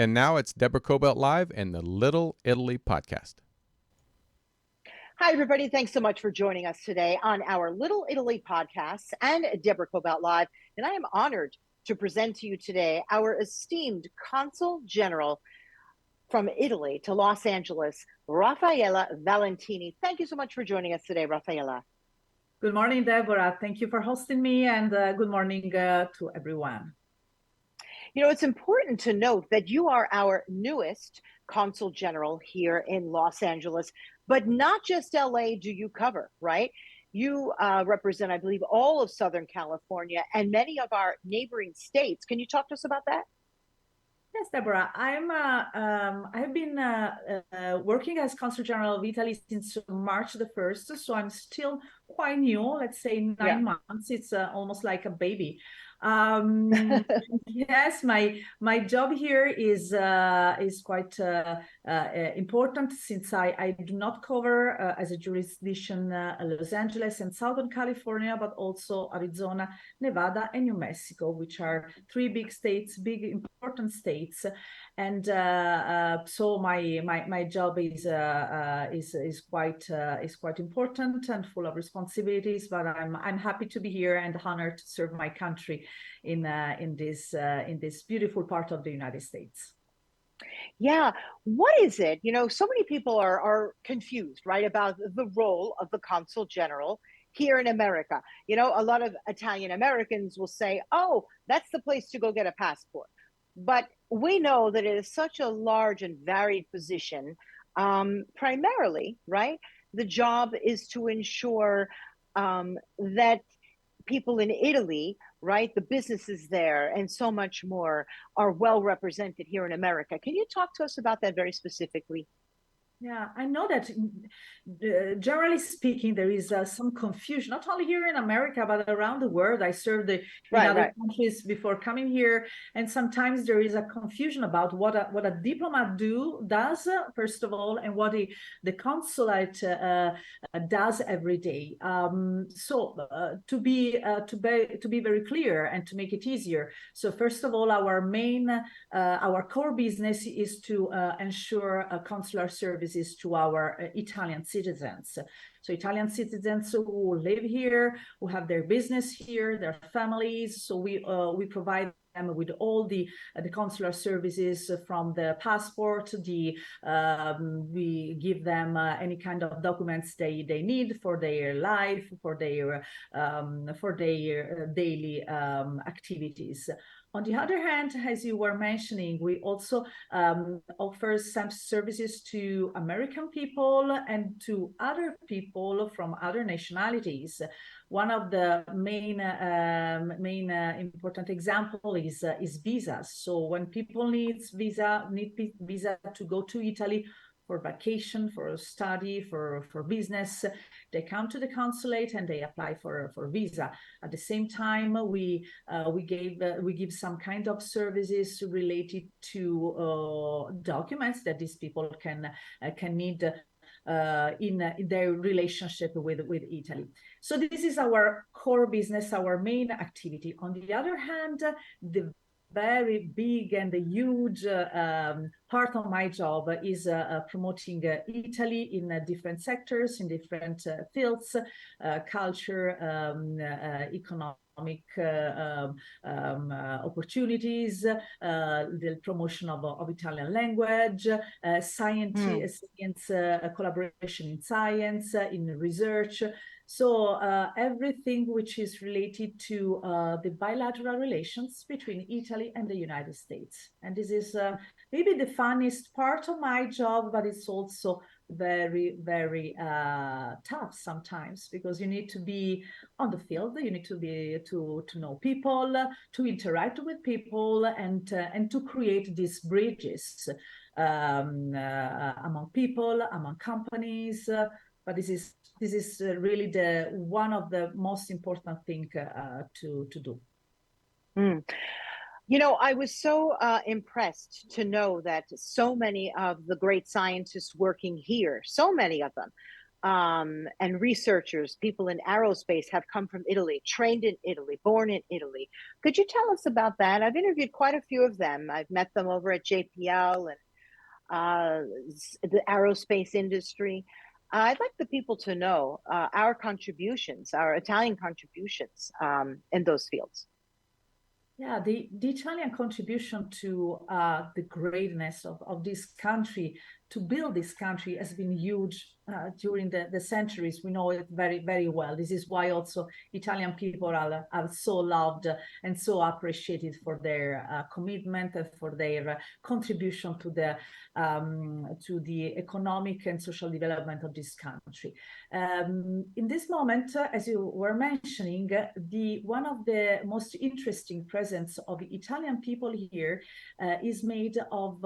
And now it's Deborah Cobelt Live and the Little Italy podcast. Hi, everybody. Thanks so much for joining us today on our Little Italy podcast and Deborah Cobelt Live. And I am honored to present to you today our esteemed Consul General from Italy to Los Angeles, Raffaella Valentini. Thank you so much for joining us today, Raffaella. Good morning, Deborah. Thank you for hosting me, and good morning to everyone. You know, it's important to note that you are our newest Consul General here in Los Angeles, but not just LA do you cover, right? You represent, I believe, all of Southern California and many of our neighboring states. Can you talk to us about that? Yes, Deborah. I've been working as Consul General of Italy since March the 1st, so I'm still quite new. Let's say 9 months. It's almost like a baby. Yes, my job here is quite important, since I do not cover as a jurisdiction Los Angeles and Southern California, but also Arizona, Nevada, and New Mexico, which are three big states, big important states. And so my job is quite important and full of responsibilities. But I'm happy to be here and honored to serve my country in this beautiful part of the United States. Yeah. What is it? You know, so many people are confused, right, about the role of the Consul General here in America. You know, a lot of Italian Americans will say, oh, that's the place to go get a passport. But we know that it is such a large and varied position. Primarily, right, the job is to ensure that people in Italy, right, the businesses there and so much more are well represented here in America. Can you talk to us about that very specifically? Yeah, I know that generally speaking, there is some confusion, not only here in America, but around the world. I served in other countries before coming here. And sometimes there is a confusion about what a diplomat does, first of all, and what the consulate does every day. To be very clear and to make it easier. So first of all, our core business is to ensure consular services to our Italian citizens. So Italian citizens who live here, who have their business here, their families. So we provide them with all the consular services, from the passport. We give them any kind of documents they need for their life, for their daily activities. On the other hand, as you were mentioning, we also offer some services to American people and to other people from other nationalities. One of the main important example is visas. So when people need visa to go to Italy for vacation, for study, for business, they come to the consulate and they apply for visa. At the same time, we give some kind of services related to documents that these people can need in their relationship with Italy. So this is our core business, our main activity. On the other hand, the very big and a huge part of my job is promoting Italy in different sectors, in different fields, culture, economic opportunities, the promotion of Italian language, science, collaboration in science, in research. So everything which is related to the bilateral relations between Italy and the United States. And this is maybe the funniest part of my job, but it's also very, very tough sometimes, because you need to be on the field, you need to know people, to interact with people, and to create these bridges among people, among companies. But this is really one of the most important thing to do. You know, I was so impressed to know that so many of the great scientists working here, so many of them, and researchers, people in aerospace have come from Italy, trained in Italy, born in Italy. Could you tell us about that? I've interviewed quite a few of them. I've met them over at JPL and the aerospace industry. I'd like the people to know our contributions, our Italian contributions in those fields. Yeah, the Italian contribution to the greatness of this country, to build this country, has been huge during the centuries. We know it very, very well. This is why also Italian people are so loved and so appreciated for their commitment and for their contribution to the economic and social development of this country. In this moment, as you were mentioning, one of the most interesting presence of Italian people here is made of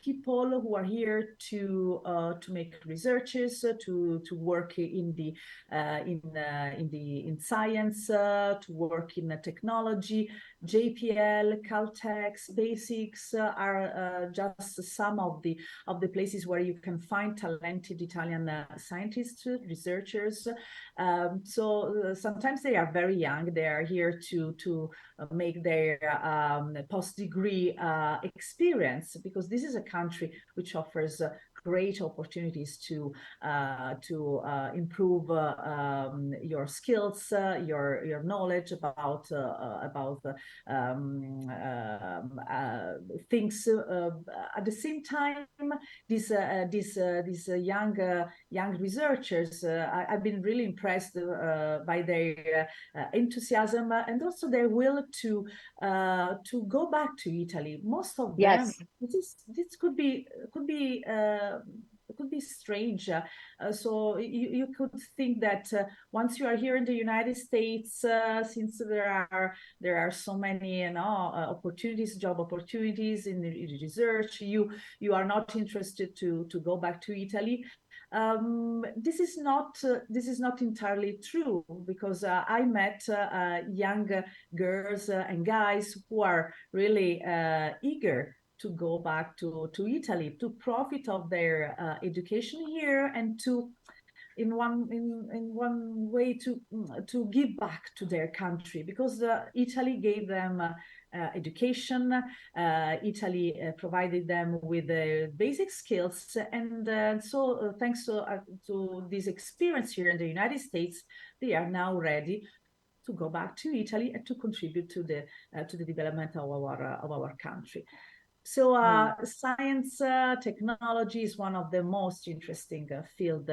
people who are here to make researches, to work in science, to work in technology. JPL, Caltech, Basics are just some of the places where you can find talented Italian scientists, researchers. So sometimes they are very young. They are here to make their post-degree experience, because this is a country which offers great opportunities to improve your skills, your knowledge about things. At the same time, these young researchers, I've been really impressed by their enthusiasm and also their will to go back to Italy. Most of them, this could be strange. So you could think that once you are here in the United States, since there are so many opportunities, job opportunities in research, you are not interested to go back to Italy. This is not entirely true, because I met young girls and guys who are really eager to go back to Italy, to profit of their education here, and to in one way to give back to their country, because Italy gave them education. Italy provided them with the basic skills, and so thanks to this experience here in the United States, they are now ready to go back to Italy and to contribute to the development of our country. So science, technology is one of the most interesting field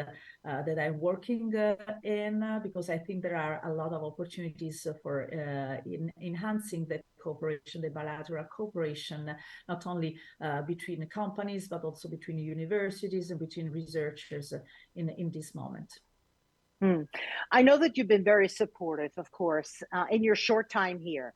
that I'm working in, because I think there are a lot of opportunities for enhancing the cooperation, the bilateral cooperation, not only between companies, but also between universities and between researchers in this moment. I know that you've been very supportive, of course, in your short time here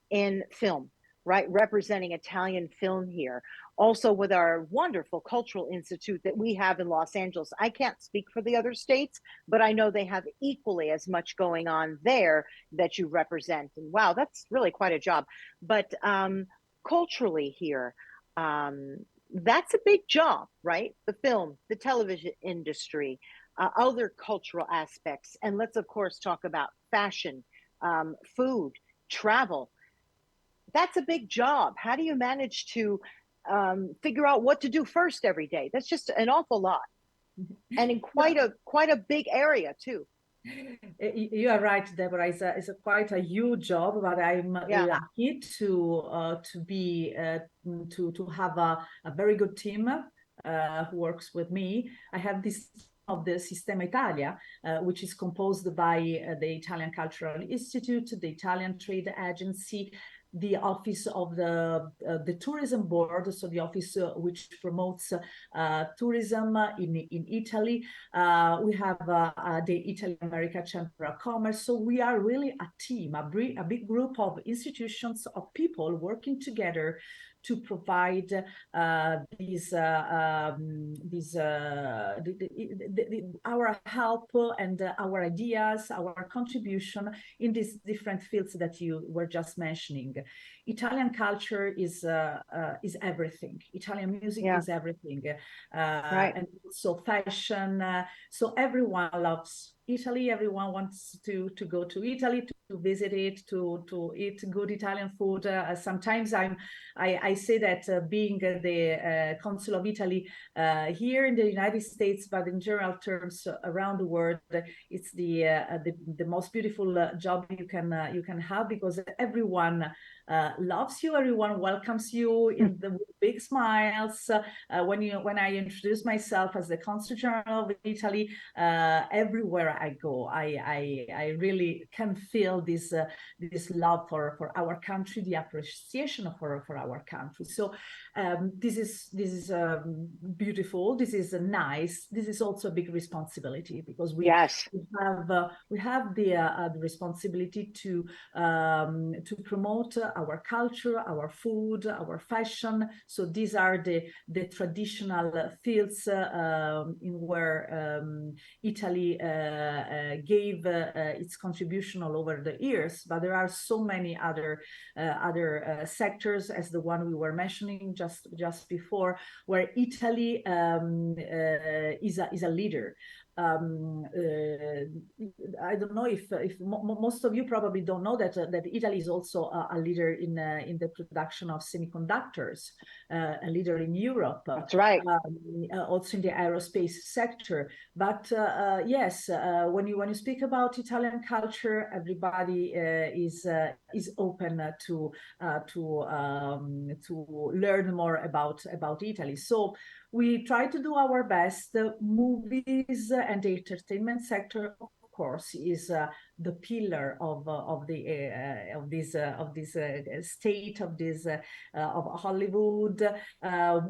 in film, right? Representing Italian film here. Also with our wonderful cultural institute that we have in Los Angeles. I can't speak for the other states, but I know they have equally as much going on there that you represent. And wow, that's really quite a job. But culturally here, that's a big job, right? The film, the television industry, other cultural aspects. And let's, of course, talk about fashion, food, travel. That's a big job. How do you manage to figure out what to do first every day? That's just an awful lot, and in quite a big area too. You are right, Deborah. It's quite a huge job, but I'm lucky to have a very good team who works with me. I have this of the Sistema Italia, which is composed by the Italian Cultural Institute, the Italian Trade Agency, the office of the tourism board, so the office which promotes tourism in Italy. We have the Italian American Chamber of Commerce. So we are really a team, a big group of institutions, of people working together to provide our help and our ideas, our contribution in these different fields that you were just mentioning. Italian culture is everything. Italian music is everything, and so fashion. So everyone loves Italy. Everyone wants to go to Italy, to visit it, to eat good Italian food. Sometimes I say that being the Consul of Italy here in the United States, but in general terms around the world, it's the most beautiful job you can have, because everyone loves you, everyone welcomes you in the big smiles. When I introduce myself as the Consul General of Italy, everywhere I go, I really can feel this love for our country, the appreciation for our country. So this is beautiful. This is nice. This is also a big responsibility, because we have the responsibility to promote our culture, our food, our fashion. So these are the traditional fields in where Italy gave its contribution all over the years. But there are so many other sectors, as the one we were mentioning just before, where Italy is a leader. I don't know if most of you probably don't know that Italy is also a leader in the production of semiconductors, a leader in Europe. That's right. Also in the aerospace sector. But yes, when you speak about Italian culture, everybody is open to learn more about Italy. So we try to do our best. Movies and the entertainment sector, of course, is the pillar of this state of Hollywood.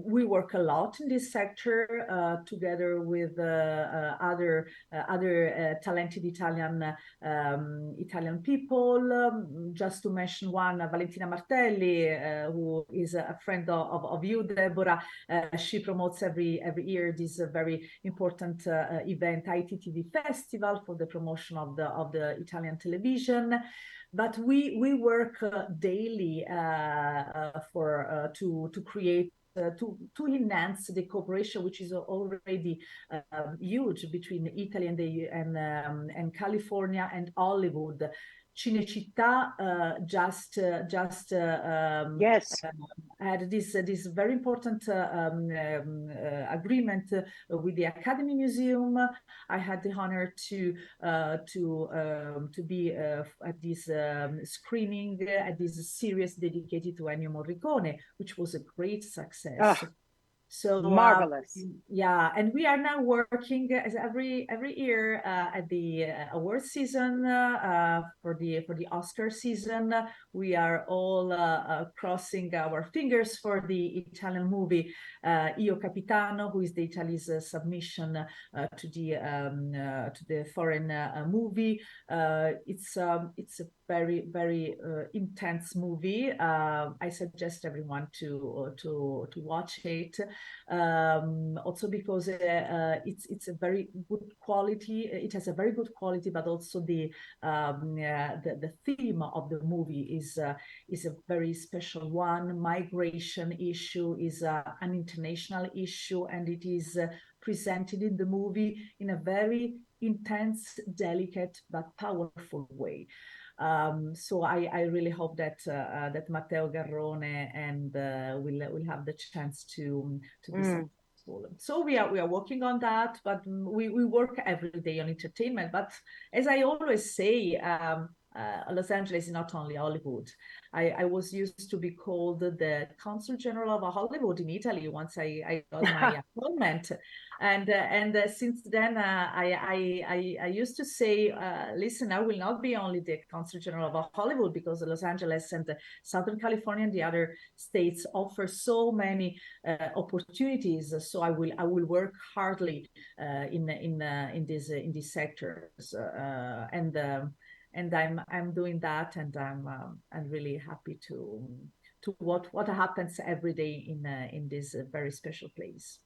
We work a lot in this sector together with other talented Italian people. Just to mention one, Valentina Martelli, who is a friend of you, Deborah. She promotes every year this very important event, ITTV Festival, for the promotion of the Italian television. But we work daily to create to enhance the cooperation, which is already huge, between Italy and California and Hollywood. Cinecittà had this very important agreement with the Academy Museum. I had the honor to be at this screening, at this series dedicated to Ennio Morricone, which was a great success. So marvelous. Yeah, and we are now working as every year at the award season for the Oscar season. We are all crossing our fingers for the Italian movie Io Capitano, who is the Italy's submission to the foreign movie. It's a very intense movie. I suggest everyone to watch it. Also because it's a very good quality. It has a very good quality, but also the theme of the movie is a very special one. Migration issue is an international issue, and it is presented in the movie in a very intense, delicate, but powerful way. So I really hope that Matteo Garrone and will have the chance to be successful. So we are working on that, but we work every day on entertainment. But as I always say, Los Angeles is not only Hollywood. I was used to be called the Consul General of Hollywood in Italy once I got my appointment, and since then I used to say, listen, I will not be only the Consul General of Hollywood, because Los Angeles and Southern California and the other states offer so many opportunities. So I will work hardly in these sectors, and I'm doing that, and I'm really happy to what happens every day in this very special place.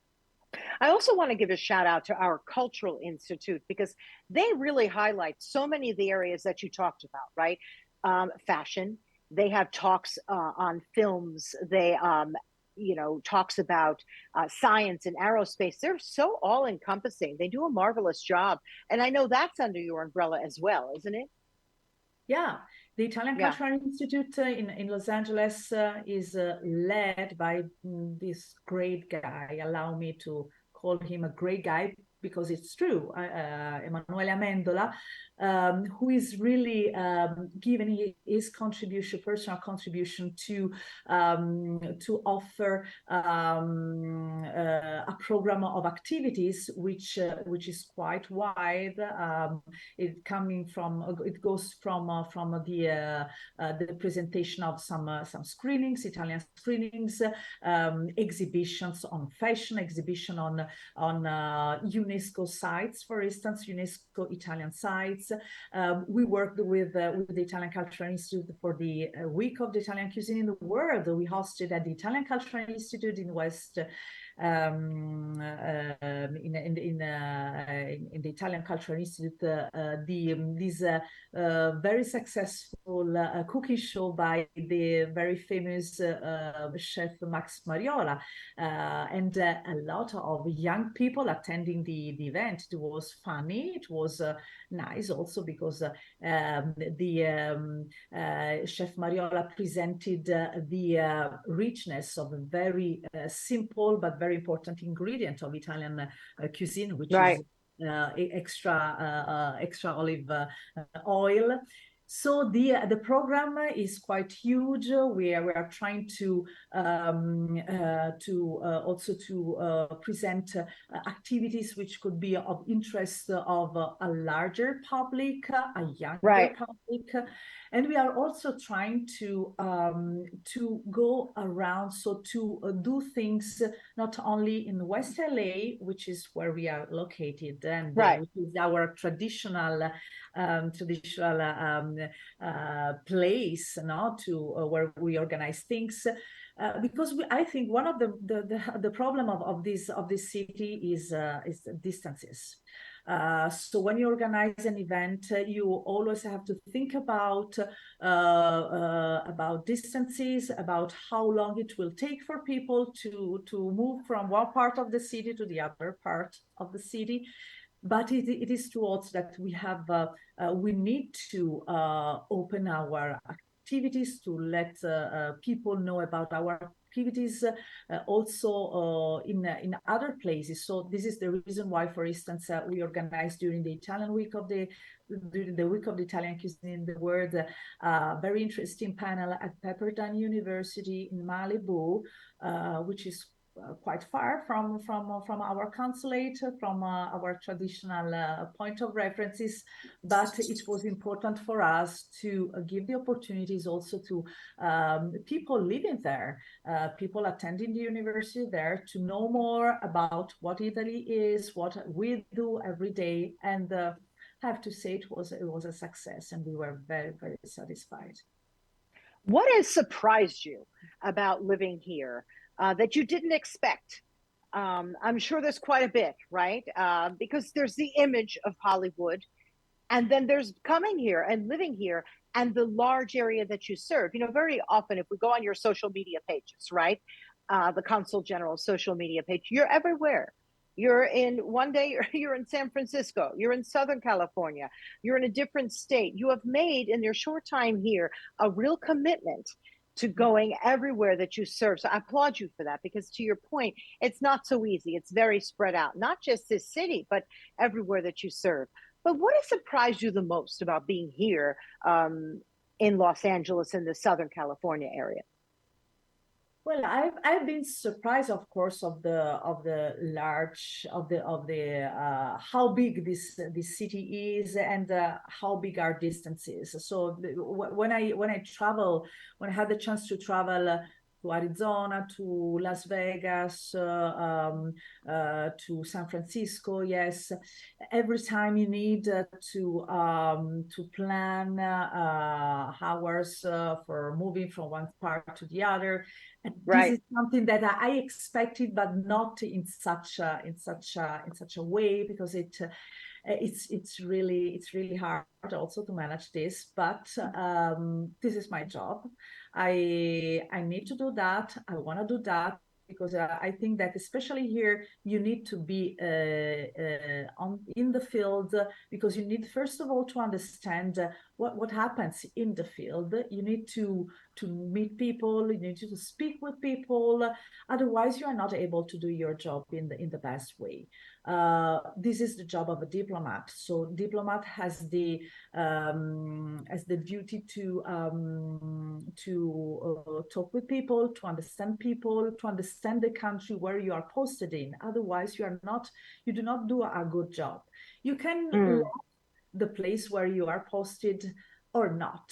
I also want to give a shout out to our Cultural Institute, because they really highlight so many of the areas that you talked about, right? Fashion, They have talks on films. They talks about science and aerospace. They're so all encompassing. They do a marvelous job, and I know that's under your umbrella as well, isn't it? Yeah, the Italian Yeah. Cultural Institute in Los Angeles is led by this great guy. Allow me to call him a great guy because it's true, Emanuele Amendola, who is really giving his contribution, personal contribution to offer a program of activities which is quite wide. It goes from the presentation of some screenings, Italian screenings, exhibitions on fashion, exhibition on UNESCO sites, for instance, UNESCO Italian sites. We worked with the Italian Cultural Institute for the Week of the Italian Cuisine in the World. We hosted at the Italian Cultural Institute in West in the Italian Cultural Institute, this very successful cooking show by the very famous chef Max Mariola, and a lot of young people attending the event. It was funny. It was nice also because Chef Mariola presented the richness of a very simple but very important ingredient of Italian cuisine, which Right. is extra olive oil. So the program is quite huge. We are trying to also to present activities which could be of interest of a larger public, a younger public, and we are also trying to go around, so to do things not only in West LA, which is where we are located, and which is our traditional place, where we organize things. Because I think one of the problem of this city is distances. So when you organize an event, you always have to think about distances, about how long it will take for people to move from one part of the city to the other part of the city. But it is true also that we need to open our activities to let people know about our activities also in other places. So this is the reason why, for instance, we organized during the Week of the Italian Cuisine in the World, a very interesting panel at Pepperdine University in Malibu, which is quite far from our consulate, from our traditional point of references, but it was important for us to give the opportunities also to people living there, people attending the university there, to know more about what Italy is, what we do every day, and I have to say it was a success, and we were very, very satisfied. What has surprised you about living here that you didn't expect? I'm sure there's quite a bit, right? Because there's the image of Hollywood, and then there's coming here and living here and the large area that you serve. Very often, if we go on your social media pages, right? The Consul General social media page, you're everywhere. You're in one day, you're in San Francisco, you're in Southern California, you're in a different state. You have made in your short time here a real commitment to going everywhere that you serve. So I applaud you for that, because to your point, it's not so easy. It's very spread out, not just this city, but everywhere that you serve. But what has surprised you the most about being here in Los Angeles, in the Southern California area? Well, I've been surprised, of course, of the how big this city is, and how big our distance is. So when I had the chance to travel to Arizona, to Las Vegas, to San Francisco, yes, every time you need to plan hours for moving from one part to the other. And this is something that I expected, but not in such a way, because it's really hard also to manage this, but this is my job. I need to do that. I want to do that because I think that especially here you need to be in the field, because you need first of all to understand what happens in the field. You need to meet people, you need to speak with people, otherwise you are not able to do your job in the best way. This is the job of a diplomat. So diplomat has the duty to talk with people, to understand people, to understand the country where you are posted in. Otherwise, you do not do a good job. You can love the place where you are posted or not.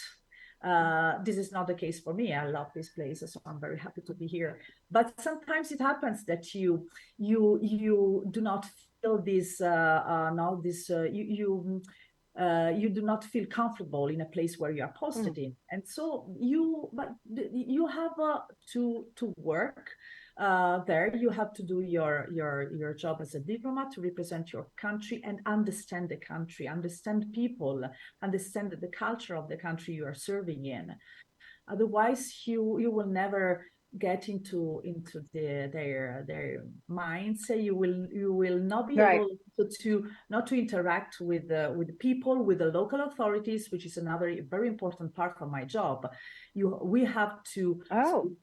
This is not the case for me. I love this place, so I'm very happy to be here. But sometimes it happens that you do not feel this. You do not feel comfortable in a place where you are posted in, and so you have to work there. You have to do your job as a diplomat to represent your country and understand the country, understand people, understand the culture of the country you are serving in. Otherwise, you will never get into their minds. You will not be able to interact with people, with the local authorities, which is another very important part of my job. We have to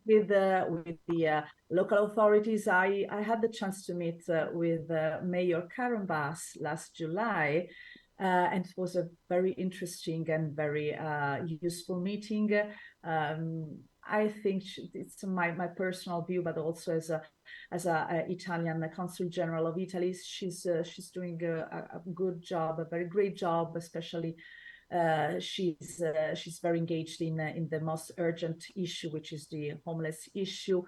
with the local authorities. I had the chance to meet with Mayor Karambas last July. And it was a very interesting and very useful meeting. I think it's my personal view, but also as a Italian Consul General of Italy, she's doing a good job, a very great job, especially. She's very engaged in the most urgent issue, which is the homeless issue.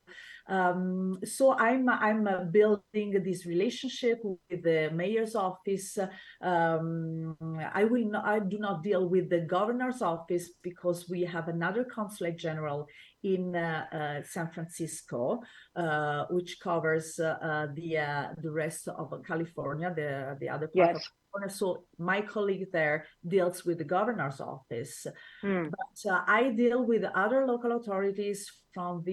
So I'm building this relationship with the mayor's office. I do not deal with the governor's office because we have another consulate general in San Francisco, which covers the rest of California, the other part of California. So my colleague there deals with the governor's office. But I deal with other local authorities from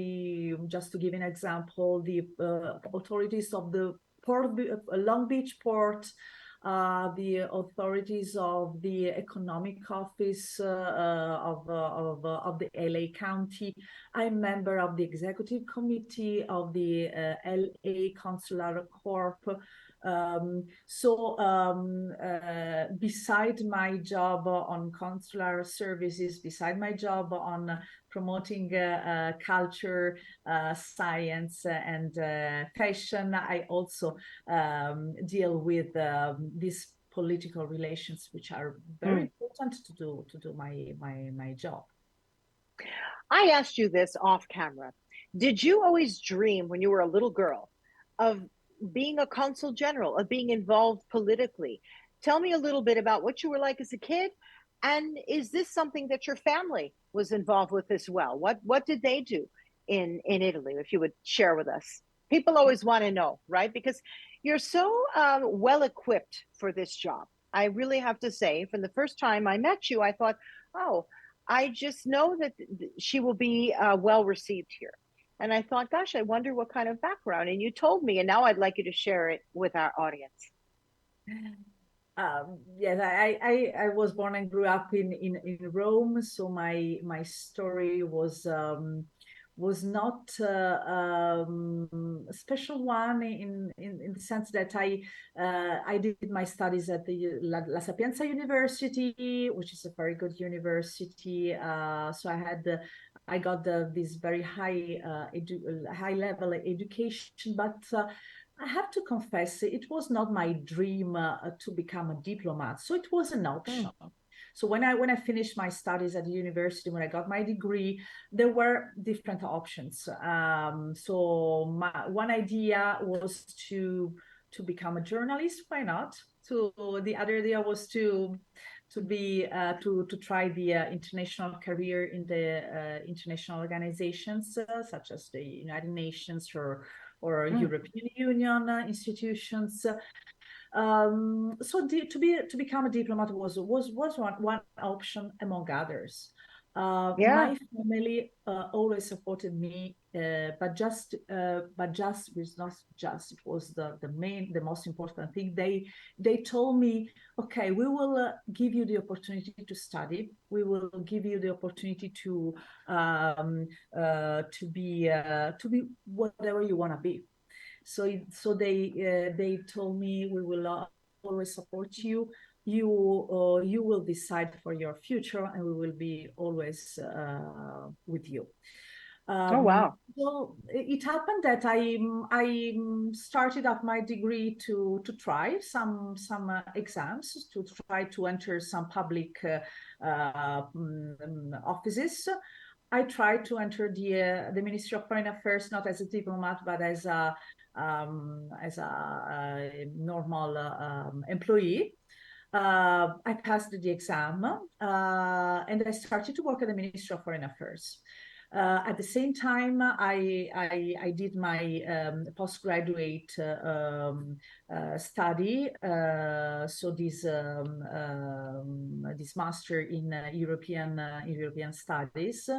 just to give an example, the authorities of the Long Beach port, the authorities of the economic office of the LA County. I'm member of the executive committee of the LA Consular Corp. Beside my job on consular services, beside my job on promoting culture, science, and fashion, I also deal with these political relations, which are very important to do my job. I asked you this off camera. Did you always dream when you were a little girl of being a consul general, of being involved politically? Tell me a little bit about what you were like as a kid, and is this something that your family was involved with as well? What did they do in Italy, if you would share with us? People always want to know, right? Because you're so well equipped for this job. I really have to say, from the first time I met you, I thought, oh, I just know that she will be well received here. And I thought, gosh, I wonder what kind of background. And you told me, and now I'd like you to share it with our audience. Yes, I was born and grew up in Rome, so my story was not a special one in the sense that I did my studies at the La Sapienza University, which is a very good university. So I got this very high level education, but I have to confess, it was not my dream to become a diplomat. So it was an option. So when I finished my studies at the university, when I got my degree, there were different options. So one idea was to become a journalist. Why not? So the other idea was to try the international career in the international organizations such as the United Nations or European Union institutions. To become a diplomat was one option among others. Yeah. My family always supported me, but just was not just. It was the most important thing. They told me, okay, we will give you the opportunity to study. We will give you the opportunity to be whatever you want to be. So they told me, we will always support you. You will decide for your future, and we will be always with you. Oh, wow. So it happened that I started up my degree to try some exams, to try to enter some public offices. I tried to enter the Ministry of Foreign Affairs, not as a diplomat, but as a normal employee. I passed the exam, and I started to work at the Ministry of Foreign Affairs. At the same time, I did my postgraduate study, so this master in European studies.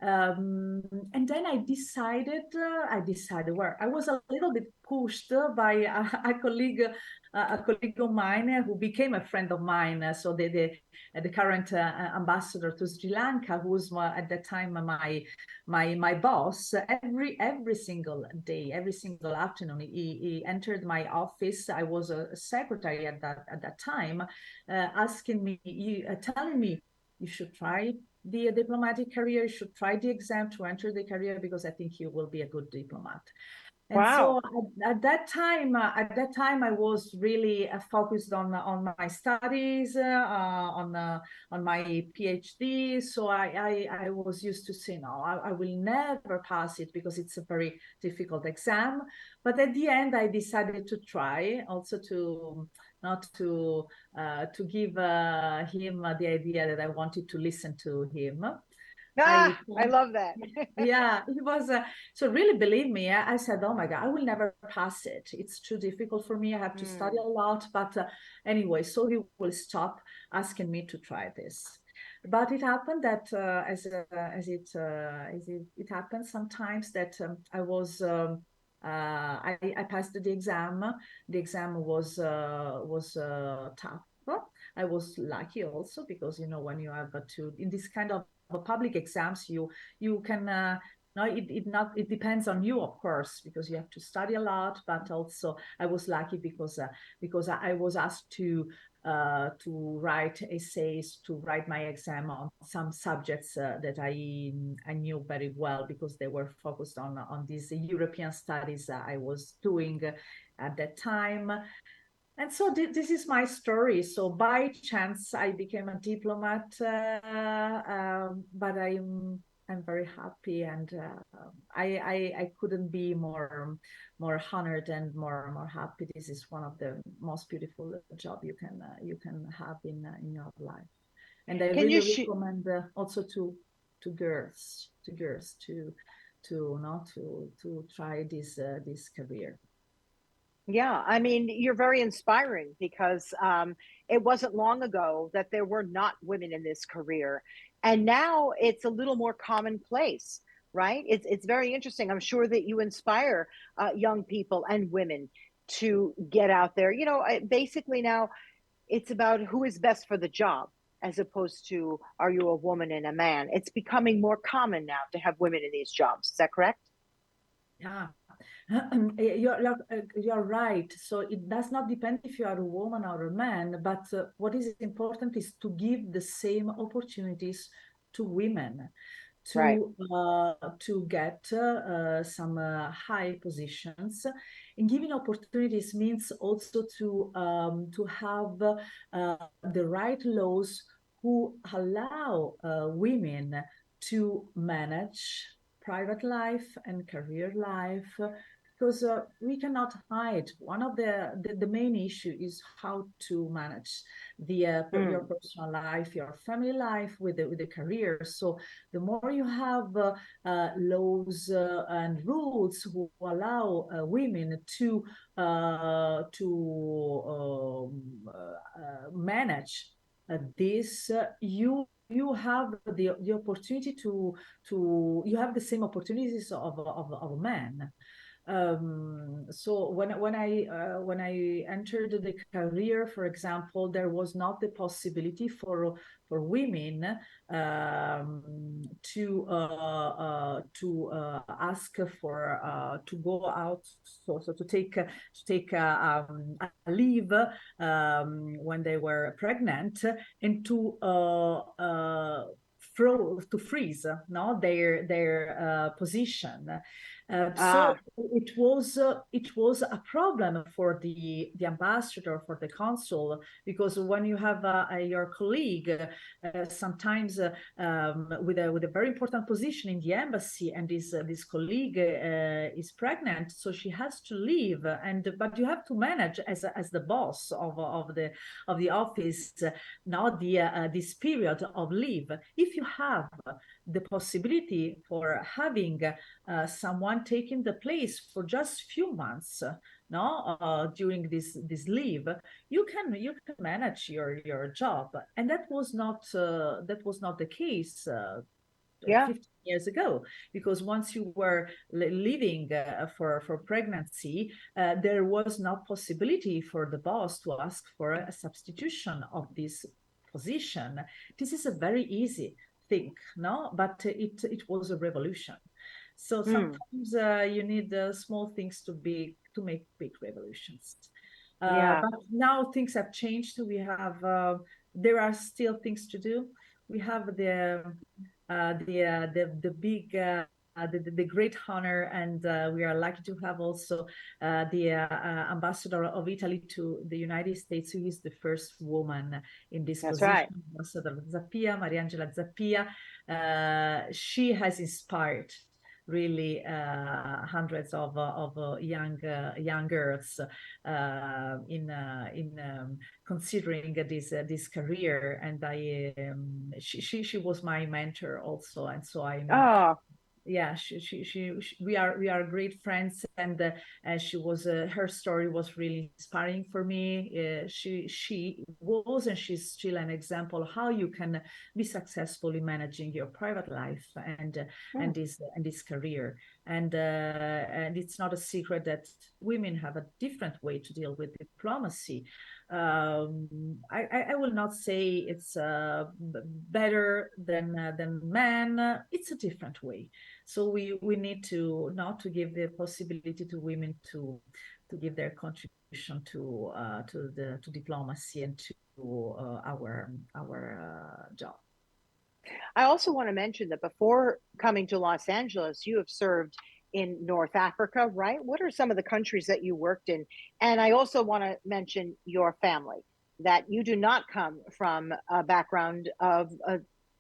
And then I decided where I was a little bit pushed by a colleague of mine who became a friend of mine. So the current ambassador to Sri Lanka, who was at that time my boss. Every single day, every single afternoon, he entered my office. I was a secretary at that time, asking me, telling me, you should try the diplomatic career. You should try the exam to enter the career, because I think you will be a good diplomat. And Wow. so at that time, I was really focused on my studies, on my PhD. So I was used to say, no, I will never pass it, because it's a very difficult exam. But at the end, I decided to try, also to not to give him the idea that I wanted to listen to him. I love that. Yeah, it was so really, believe me, I said, oh my God, I will never pass it. It's too difficult for me. I have to study a lot. But anyway, so he will stop asking me to try this. But it happened that as it happens sometimes, that I passed the exam. The exam was tough. I was lucky also, because when you have to, in this kind of public exams, you can no, it depends on you, of course, because you have to study a lot. But also I was lucky because I was asked to write essays, to write my exam on some subjects that I knew very well, because they were focused on these European studies I was doing at that time. And so this is my story. So by chance, I became a diplomat, but I'm very happy, and I couldn't be more honored and more happy. This is one of the most beautiful job you can have in your life, and I Can you really recommend also to girls to try this career. Yeah, I mean, you're very inspiring, because it wasn't long ago that there were not women in this career, and now it's a little more commonplace, right? It's very interesting. I'm sure that you inspire young people and women to get out there. Basically now it's about who is best for the job, as opposed to are you a woman and a man. It's becoming more common now to have women in these jobs. Is that correct? Yeah, you're right. So it does not depend if you are a woman or a man, but what is important is to give the same opportunities to women Right. to get some high positions. And giving opportunities means also to have the right laws who allow women to manage private life and career life, because we cannot hide. One of the main issue is how to manage your personal life, your family life with the career. So the more you have laws and rules who allow women to manage this, you have the opportunity to you have the same opportunities of a man. So when I entered the career, for example, there was not the possibility for women to ask for to go out, so to take a leave when they were pregnant, and to freeze their position. So it was a problem for the ambassador, for the consul, because when you have your colleague sometimes with a very important position in the embassy, and this colleague is pregnant, so she has to leave, but you have to manage as the boss of the office, not this period of leave. If you have the possibility for having someone taking the place for just few months, during this leave, you can manage your job, and that was not the case 15 years ago, because once you were leaving for pregnancy, there was no possibility for the boss to ask for a substitution of this position. This is a very easy thing, but it was a revolution. So sometimes you need small things to make big revolutions. But now things have changed. We have there are still things to do. We have the big the great honor, and we are lucky to have also the ambassador of Italy to the United States, who is the first woman in this position. Right. Ambassador Zappia, Mariangela Zappia. She has inspired really hundreds of young girls in considering this career, and she was my mentor also, and so we are great friends, and she was her story was really inspiring for me. She was, and she's still, an example how you can be successful in managing your private life and this career. And it's not a secret that women have a different way to deal with diplomacy. I will not say it's better than men. It's a different way. So we need to not to give the possibility to women to give their contribution to diplomacy and to our job. I also want to mention that before coming to Los Angeles, you have served in North Africa, right? What are some of the countries that you worked in? And I also want to mention your family, that you do not come from a background of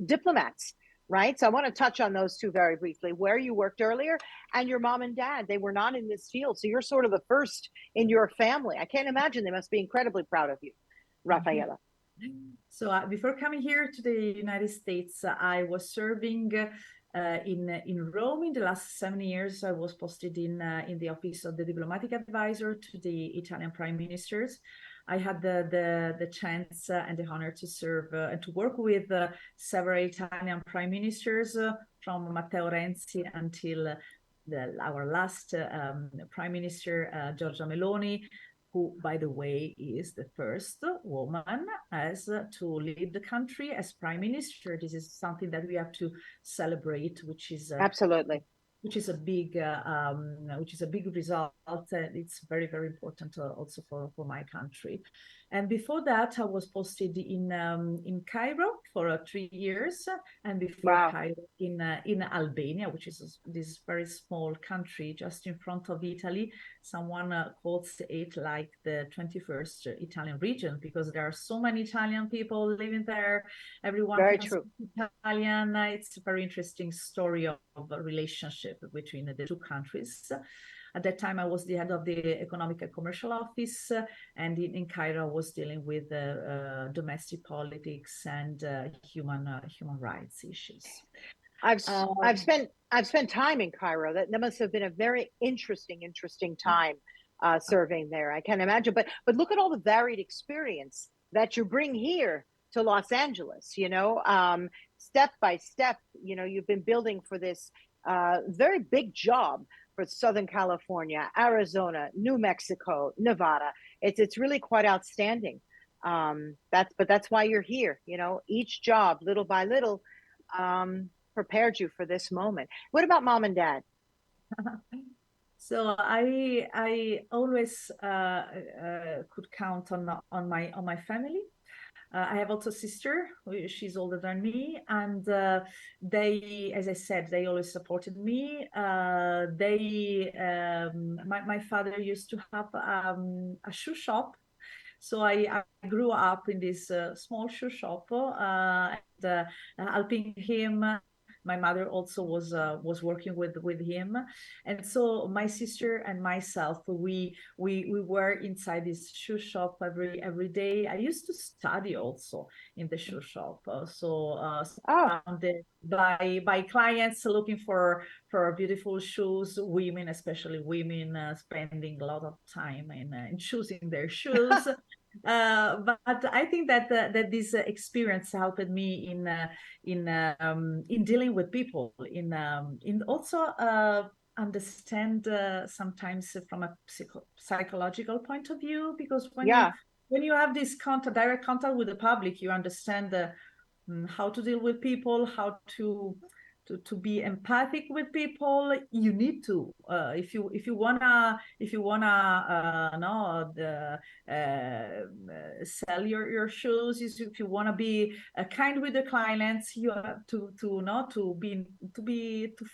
diplomats, right? So I want to touch on those two very briefly. Where you worked earlier, and your mom and dad, they were not in this field. So you're sort of the first in your family. I can't imagine they must be incredibly proud of you, Raffaella. So before coming here to the United States, I was serving in Rome. In the last 7 years, I was posted in the office of the diplomatic advisor to the Italian prime ministers. I had the chance and the honor to serve and to work with several Italian prime ministers, from Matteo Renzi until our last prime minister, Giorgia Meloni, who, by the way, is the first woman to lead the country as prime minister. This is something that we have to celebrate, which is absolutely, which is a big result. It's very, very important also for my country. And before that, I was posted in Cairo for 3 years, and before Cairo in Albania, which is this very small country just in front of Italy. Someone calls it like the 21st Italian region, because there are so many Italian people living there. Everyone very can true. speak Italian. It's a very interesting story of a relationship between the two countries. At that time, I was the head of the Economic and Commercial Office, and in Cairo, I was dealing with domestic politics and human rights issues. I've spent time in Cairo. That must have been a very interesting time serving there. I can't imagine. But look at all the varied experience that you bring here to Los Angeles. Step by step, you've been building for this very big job for Southern California, Arizona, New Mexico, Nevada. It's really quite outstanding. That's why you're here. Each job, little by little, prepared you for this moment. What about mom and dad? So I always could count on my family. I have also a sister. She's older than me, and they, as I said, they always supported me. My father used to have a shoe shop, so I grew up in this small shoe shop, and helping him. My mother also was working with him, and so my sister and myself, we were inside this shoe shop every day. I used to study also in the shoe shop, surrounded by clients looking for beautiful shoes, women, especially women, spending a lot of time in choosing their shoes. But I think that this experience helped me in dealing with people, in also understand sometimes from a psychological point of view, because when you have this direct contact with the public, you understand how to deal with people, how to be empathic with people. You need to if you wanna sell your shoes, if you want to be kind with the clients, you have to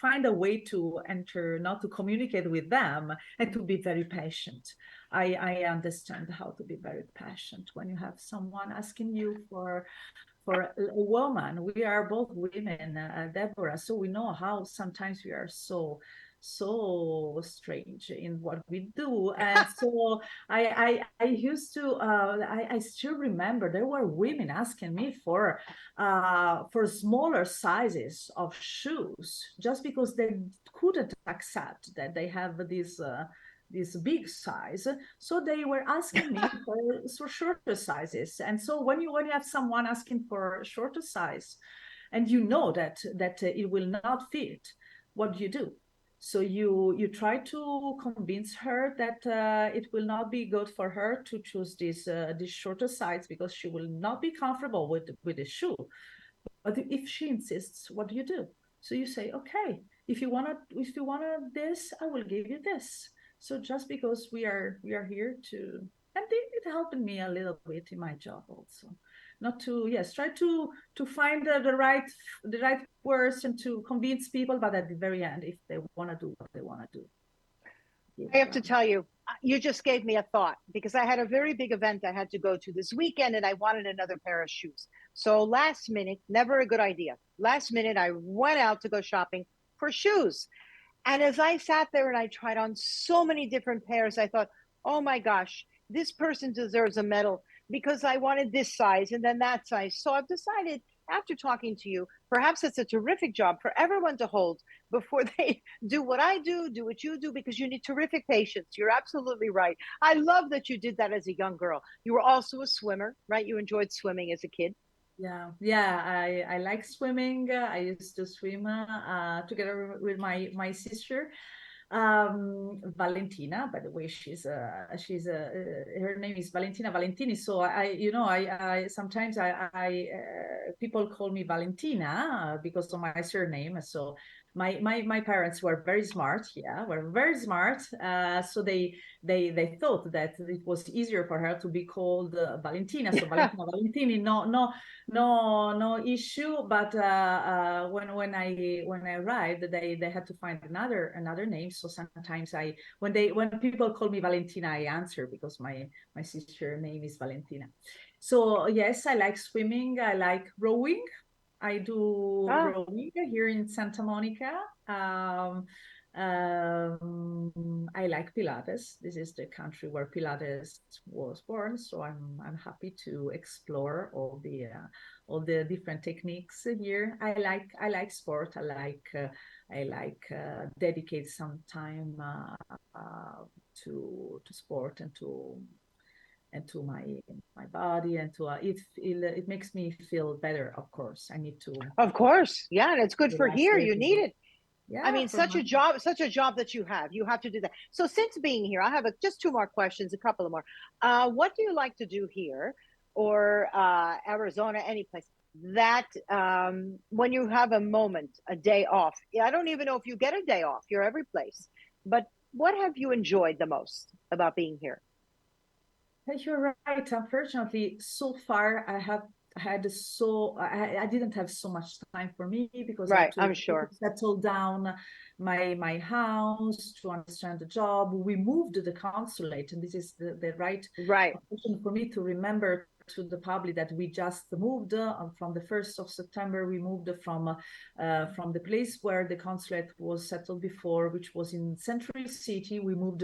find a way to enter, not to communicate with them, and to be very patient. I understand how to be very patient when you have someone asking you for a woman. We are both women, Deborah, so we know how sometimes we are so strange in what we do. And so I used to I still remember there were women asking me for smaller sizes of shoes, just because they couldn't accept that they have this big size, so they were asking me for shorter sizes. And so when you have someone asking for a shorter size, and you know that it will not fit, what do you do? So you try to convince her that it will not be good for her to choose this shorter size, because she will not be comfortable with the shoe. But if she insists, what do you do? So you say, okay, if you wanna this, I will give you this. So just because we are here to, and it helped me a little bit in my job also, not to try to find the right words and to convince people, but at the very end, if they want to do what they want to do. I have to tell you, you just gave me a thought, because I had a very big event I had to go to this weekend, and I wanted another pair of shoes. So last minute, never a good idea. Last minute, I went out to go shopping for shoes. And as I sat there and I tried on so many different pairs, I thought, oh my gosh, this person deserves a medal, because I wanted this size and then that size. So I've decided, after talking to you, perhaps it's a terrific job for everyone to hold before they do what I do what you do, because you need terrific patience. You're absolutely right. I love that you did that as a young girl. You were also a swimmer, right? You enjoyed swimming as a kid. Yeah, I like swimming. I used to swim together with my sister, Valentina. By the way, she's her name is Valentina Valentini. So I sometimes people call me Valentina because of my surname. So my parents were very smart. Were very smart. So they thought that it was easier for her to be called Valentina. So Valentina Valentini, no issue. But when I arrived, they had to find another name. So sometimes when people call me Valentina, I answer, because my sister name is Valentina. So yes, I like swimming. I like rowing. I do rowing here in Santa Monica. I like Pilates. This is the country where Pilates was born, so I'm happy to explore all the different techniques here. I like sport. I like dedicate some time to sport and to my body and to it makes me feel better. Of course, I need to. Of course, yeah, and it's good for here. You need it. I Yeah, mean, such a job that you have to do that. So since being here, I have just two more questions, a couple of more. What do you like to do here or Arizona, any place that when you have a moment, a day off? I don't even know if you get a day off. You're every place. But what have you enjoyed the most about being here? You're right. Unfortunately, so far I didn't have so much time for me because I had Right, to I'm sure. settle down my house to understand the job. We moved to the consulate, and this is the right Right. option for me to remember to the public that we just moved from the 1st of September. We moved from the place where the consulate was settled before, which was in Century City. We moved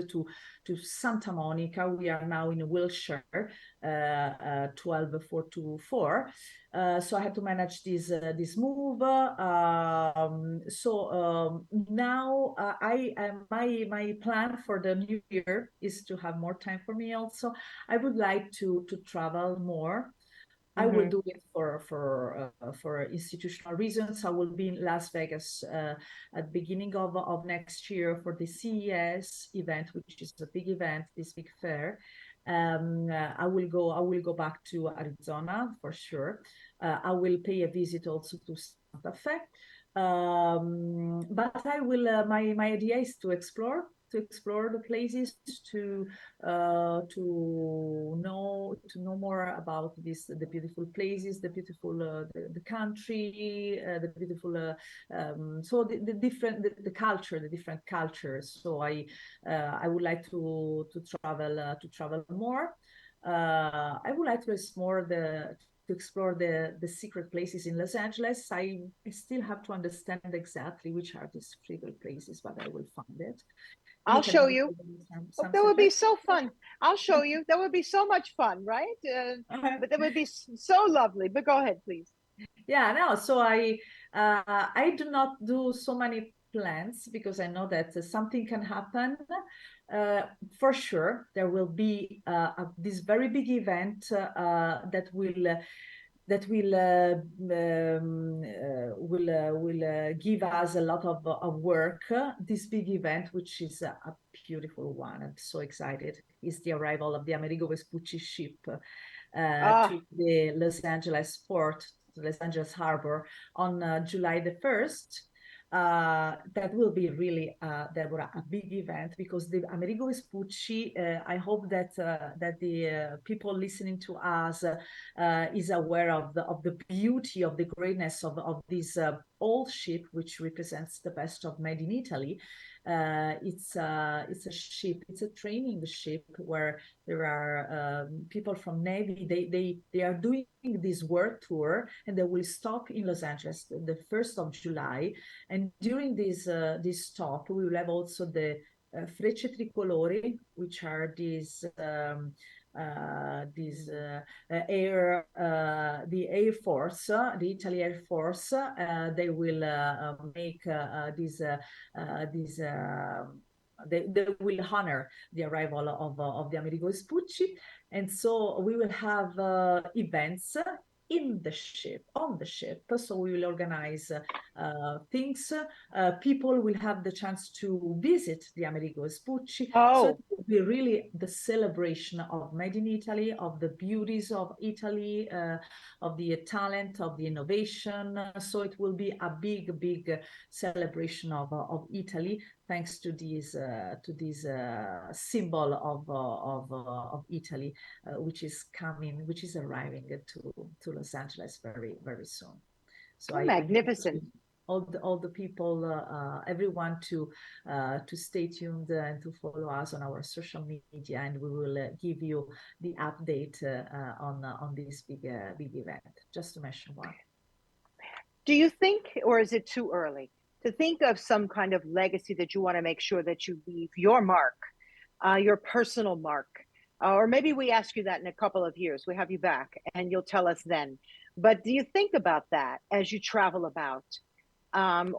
to Santa Monica. We are now in Wilshire, 12424. So I had to manage this move. Now my plan for the new year is to have more time for me. Also, I would like to travel more. I will do it for institutional reasons. I will be in Las Vegas at the beginning of next year for the CES event, which is a big event, this big fair. I will go back to Arizona for sure. I will pay a visit also to Santa Fe. But I will. My idea is to explore the places, to know more about the beautiful places, the beautiful the country, the beautiful so the different the culture, the different cultures. So I would like to travel more. I would like to explore the secret places in Los Angeles. I still have to understand exactly which are these secret places, but I will find it. I'll You can show also you. give me Oh, some that would be suggestions. so fun. I'll show you. That would be so much fun, right? But that would be so lovely. But go ahead, please. Yeah, no. So I do not do so many plans because I know that something can happen. For sure, there will be this very big event that will give us a lot of work. This big event, which is a beautiful one, I'm so excited, is the arrival of the Amerigo Vespucci ship Ah, to the Los Angeles port, to Los Angeles Harbor on July the 1st. That will be really, Deborah, a big event because the Amerigo Vespucci, I hope that the people listening to us is aware of the beauty, of the greatness of this old ship, which represents the best of made in Italy. It's a ship, it's a training ship where there are people from Navy. They are doing this world tour, and they will stop in Los Angeles the 1st of July. And during this stop, we will have also the Frecce Tricolori, which are these the Air Force, the Italy Air Force. They will make they will honor the arrival of the Amerigo Vespucci, and so we will have events in the ship, on the ship. So we will organize things. People will have the chance to visit the Amerigo Vespucci. So it oh, will be really the celebration of made in Italy, of the beauties of Italy, of the talent, of the innovation. So it will be a big celebration of Italy, thanks to this symbol of Italy, which is arriving to Los Angeles very soon. So I magnificent. all the people, everyone to stay tuned and to follow us on our social media, and we will give you the update on this big event. Just to mention one. Do you think, or is it too early? to think of some kind of legacy that you want to make sure that you leave your mark, your personal mark. Or maybe we ask you that in a couple of years. We have you back and you'll tell us then. But do you think about that as you travel about?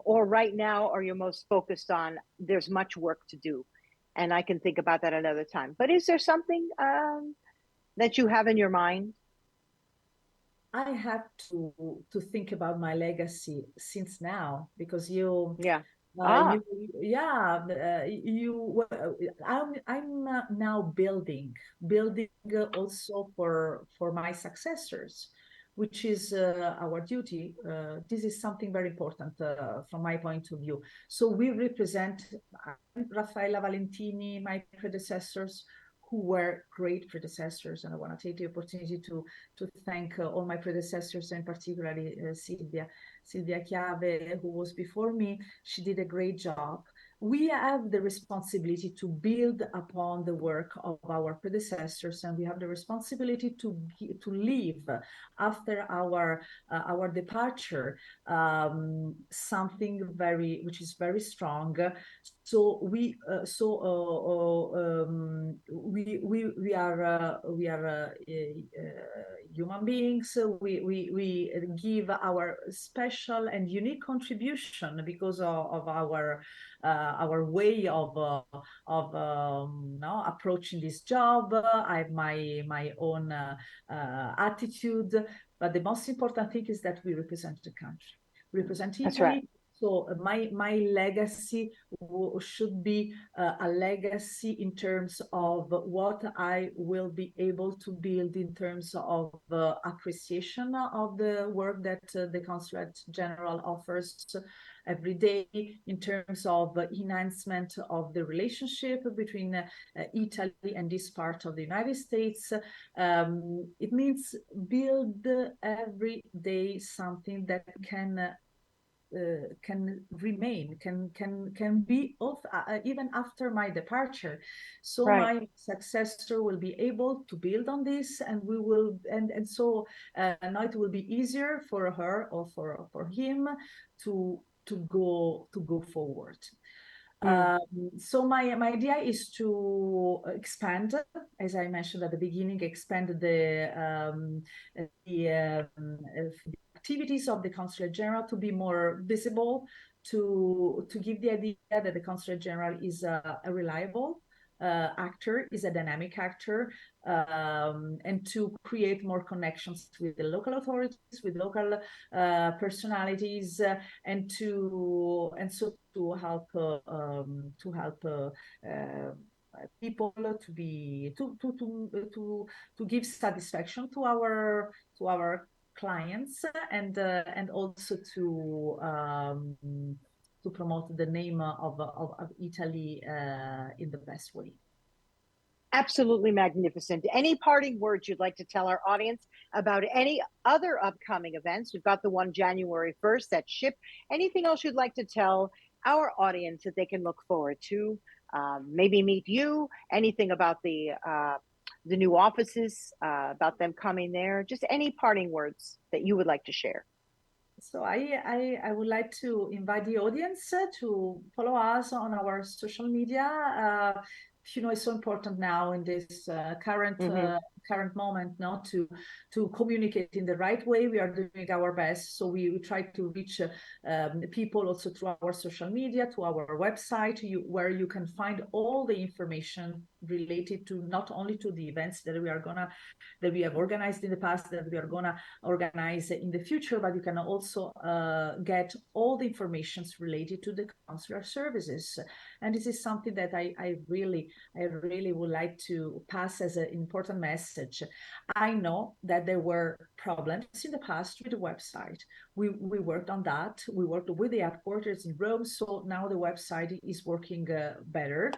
Or right now, are you most focused on there's much work to do? And I can think about that another time. But is there something that you have in your mind? I have to think about my legacy since now, because you Yeah. you Ah, yeah you I'm now building also for my successors, which is our duty. This is something very important from my point of view. So we represent Raffaella Valentini, my predecessors, who were great predecessors, and I want to take the opportunity to thank all my predecessors, and particularly Silvia Chiave, who was before me. She did a great job. We have the responsibility to build upon the work of our predecessors, and we have the responsibility to leave after our departure something which is very strong. So we are human beings. We give our special and unique contribution because of our way of no, approaching this job. I have my own attitude, but the most important thing is that we represent the country, we represent that's right. Italy. So my legacy should be a legacy in terms of what I will be able to build in terms of appreciation of the work that the Consulate General offers every day, in terms of enhancement of the relationship between Italy and this part of the United States. It means build every day something that can remain, can be of even after my departure. So Right. my successor will be able to build on this, and we will, and so now it will be easier for her or for him to go forward. Mm. So my idea is to expand, as I mentioned at the beginning, expand the activities of the Consulate General to be more visible, to give the idea that the Consulate General is a reliable actor, is a dynamic actor, and to create more connections with the local authorities, with local personalities, and so to help people to give satisfaction to our clients, and also to promote the name of Italy in the best way. Absolutely magnificent. Any parting words you'd like to tell our audience about any other upcoming events? We've got the one January 1st, that ship. Anything else you'd like to tell our audience that they can look forward to? Maybe meet you, anything about the new offices, about them coming there, just any parting words that you would like to share. So I would like to invite the audience to follow us on our social media. It's so important now in this Mm-hmm. current moment, not to communicate in the right way. We are doing our best, so we try to reach people also through our social media, to our website, where you can find all the information related to not only to the events that we have organized in the past, that we are gonna organize in the future, but you can also get all the information related to the consular services. And this is something that I really would like to pass as an important message. I know that there were problems in the past with the website. We worked on that. We worked with the headquarters in Rome, so now the website is working better.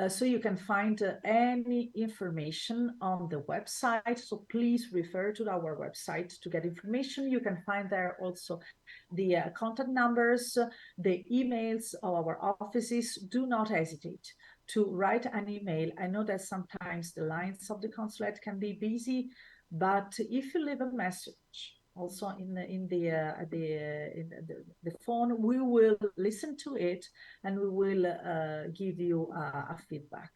So you can find any information on the website. So please refer to our website to get information. You can find there also the contact numbers, the emails of our offices. Do not hesitate to write an email. I know that sometimes the lines of the consulate can be busy, but if you leave a message also in the phone. We will listen to it and we will give you a feedback.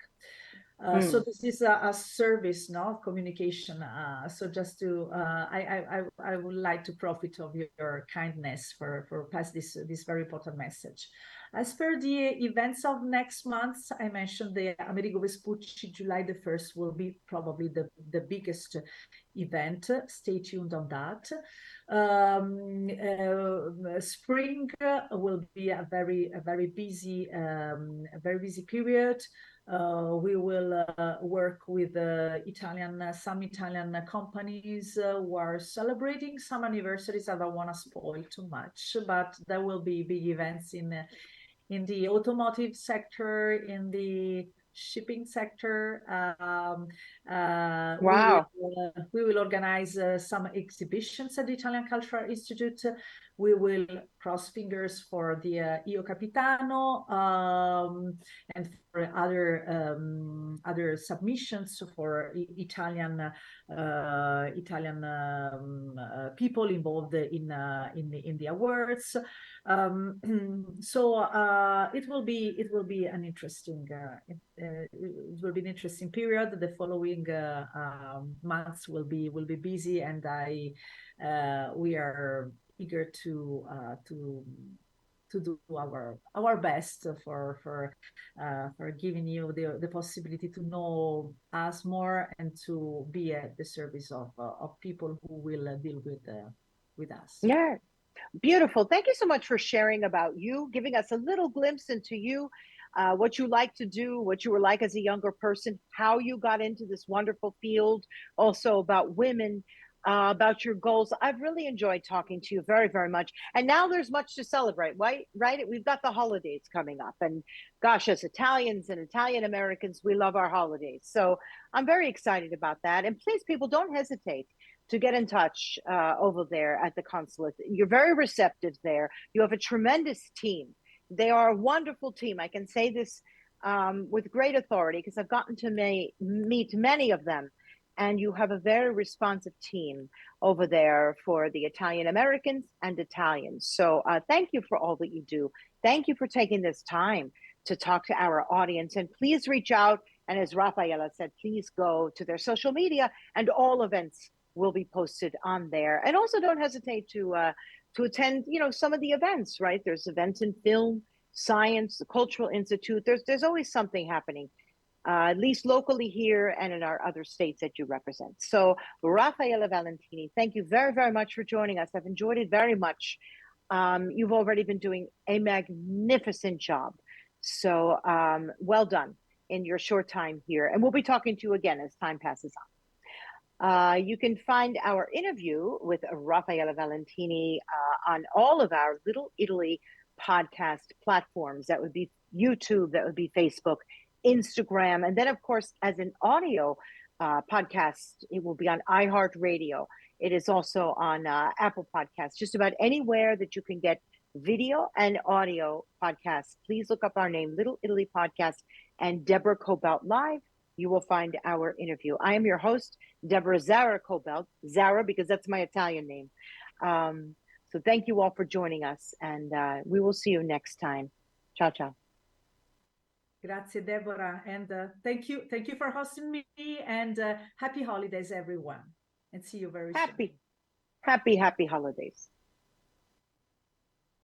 So this is a service, no, communication. So just to, I would like to profit of your kindness for pass this very important message. As per the events of next month, I mentioned the Amerigo Vespucci, July the 1st will be probably the biggest event. Stay tuned on that. Spring will be a very busy period. We will work with some Italian companies who are celebrating some anniversaries. I don't want to spoil too much, but there will be big events in the automotive sector, in the shipping sector. Wow. We will organize some exhibitions at the Italian Cultural Institute. We will cross fingers for the Io Capitano and for other submissions for Italian people involved in the awards. So it will be an interesting period. The following months will be busy, and we are eager to do our best for giving you the possibility to know us more and to be at the service of people who will deal with us. Yeah. Beautiful. Thank you so much for sharing about you, giving us a little glimpse into you, what you like to do, what you were like as a younger person, how you got into this wonderful field, also about women, about your goals. I've really enjoyed talking to you very, very much. And now there's much to celebrate, right? We've got the holidays coming up. And gosh, as Italians and Italian Americans, we love our holidays. So I'm very excited about that. And please, people, don't hesitate to get in touch over there at the consulate. You're very receptive there. You have a tremendous team. They are a wonderful team. I can say this with great authority because I've gotten to meet many of them. And you have a very responsive team over there for the Italian Americans and Italians. So thank you for all that you do. Thank you for taking this time to talk to our audience. And please reach out. And as Raffaella said, please go to their social media, and all events will be posted on there. And also don't hesitate to attend, some of the events, right? There's events in film, science, the Cultural Institute. There's always something happening, at least locally here and in our other states that you represent. So Raffaella Valentini, thank you very, very much for joining us. I've enjoyed it very much. You've already been doing a magnificent job. So well done in your short time here. And we'll be talking to you again as time passes on. You can find our interview with Raffaella Valentini on all of our Little Italy podcast platforms. That would be YouTube, that would be Facebook, Instagram, and then, of course, as an audio podcast, it will be on iHeartRadio. It is also on Apple Podcasts, just about anywhere that you can get video and audio podcasts. Please look up our name, Little Italy Podcast, and Deborah Cobalt Live. You will find our interview. I am your host, Deborah Zara Cobalt, Zara because that's my Italian name. So thank you all for joining us, and we will see you next time. Ciao, ciao. Grazie, Deborah, and thank you for hosting me, and happy holidays, everyone, and see you very soon. Happy holidays.